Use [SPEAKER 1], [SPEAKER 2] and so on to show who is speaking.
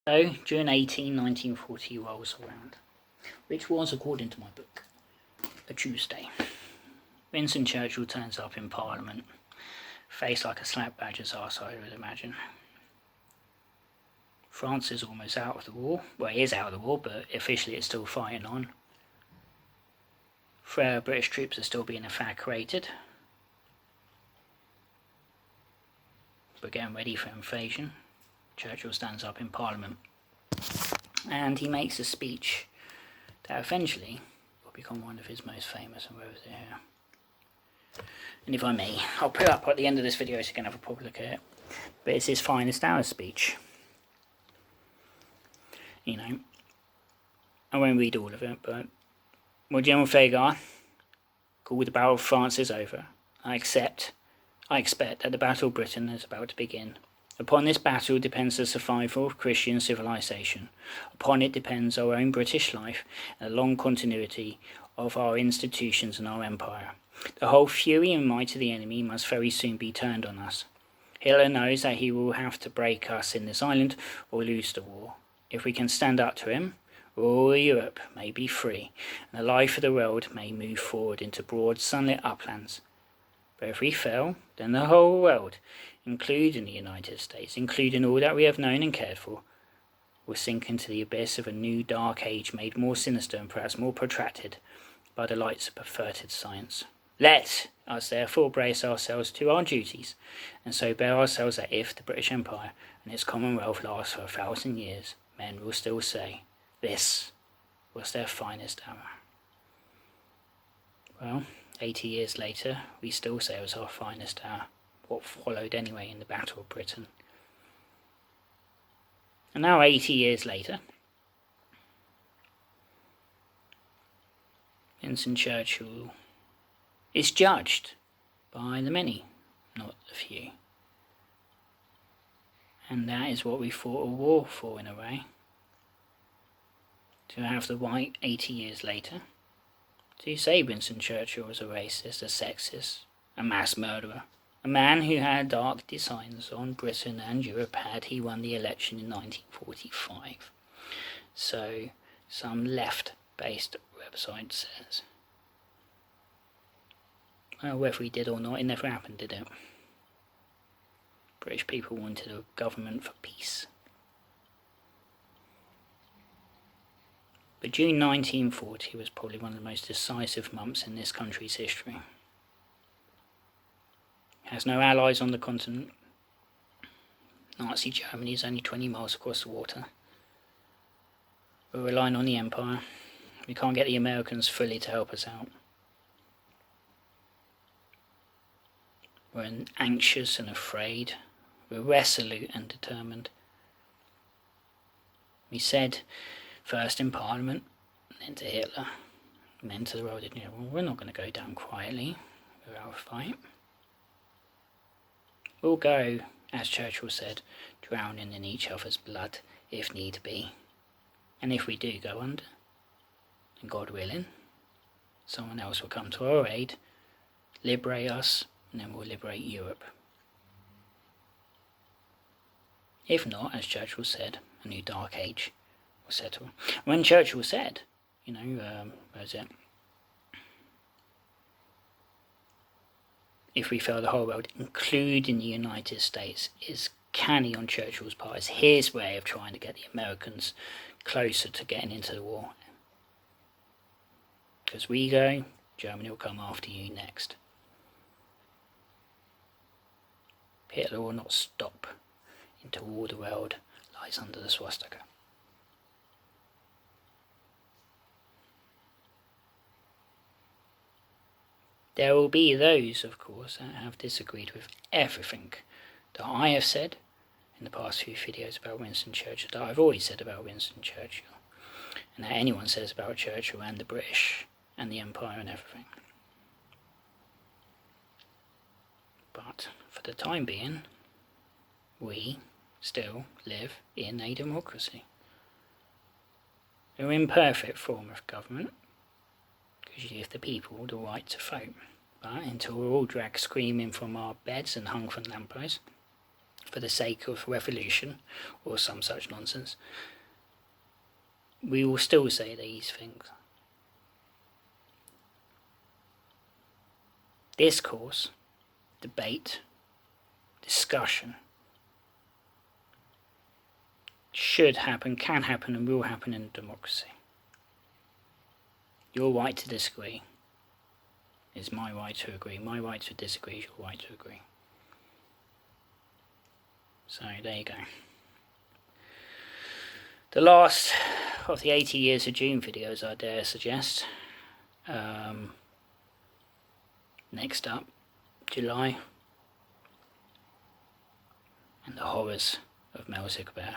[SPEAKER 1] So, June 18, 1940 rolls around, which was, according to my book, a Tuesday. Winston Churchill turns up in Parliament, face like a slap badger's arse, I would imagine. France is almost out of the war. Well, it is out of the war, but officially it's still fighting on. Frail British troops are still being evacuated, but getting ready for invasion. Churchill stands up in Parliament, and he makes a speech that eventually will become one of his most famous, and where is it here? And if I may, I'll put it up at the end of this video so you can have a proper look at it. But it's his finest hour speech. You know, I won't read all of it, but when General Fagard called the Battle of France is over, I expect that the Battle of Britain is about to begin. Upon this battle depends the survival of Christian civilization. Upon it depends our own British life and the long continuity of our institutions and our empire. The whole fury and might of the enemy must very soon be turned on us. Hitler knows that he will have to break us in this island or lose the war. If we can stand up to him, all Europe may be free, and the life of the world may move forward into broad sunlit uplands. But if we fail, then the whole world, including the United States, including all that we have known and cared for, will sink into the abyss of a new dark age made more sinister and perhaps more protracted by the lights of perverted science. Let us therefore brace ourselves to our duties, and so bear ourselves that if the British Empire and its Commonwealth last for 1,000 years, men will still say, this was their finest hour. Well, 80 years later, we still say it was our finest hour. What followed anyway in the Battle of Britain. And now 80 years later, Winston Churchill is judged by the many, not the few. And that is what we fought a war for, in a way. To have the right 80 years later to say Winston Churchill was a racist, a sexist, a mass murderer, a man who had dark designs on Britain and Europe had he won the election in 1945. So some left-based website says. Well, whether he did or not, it never happened, did it? British people wanted a government for peace. But June 1940 was probably one of the most decisive months in this country's history. It has no allies on the continent. Nazi Germany is only 20 miles across the water. We're relying on the Empire. We can't get the Americans fully to help us out. We're anxious and afraid. We're resolute and determined. We said, first in Parliament, then to Hitler, and then to the world, well, we're not going to go down quietly without a fight. We'll go, as Churchill said, drowning in each other's blood, if need be. And if we do go under, then God willing, someone else will come to our aid, liberate us, and then we'll liberate Europe. If not, as Churchill said, a new dark age will settle. When Churchill said, where is it? If we fail the whole world, including the United States, is canny on Churchill's part. It's his way of trying to get the Americans closer to getting into the war. Because we go, Germany will come after you next. Hitler will not stop until all the world lies under the swastika. There will be those, of course, that have disagreed with everything that I have said in the past few videos about Winston Churchill, that I've always said about Winston Churchill, and that anyone says about Churchill and the British and the Empire and everything. But for the time being, we still live in a democracy. An imperfect form of government, because you give the people the right to vote. But until we're all dragged screaming from our beds and hung from lampposts, for the sake of revolution or some such nonsense, we will still say these things. Discourse, debate, discussion should happen, can happen, and will happen in a democracy. Your right to disagree is my right to agree. My right to disagree is your right to agree. So there you go. The last of the 80 years of June videos, I dare suggest. Next up, July, and the horrors of Mel Zuckerberg.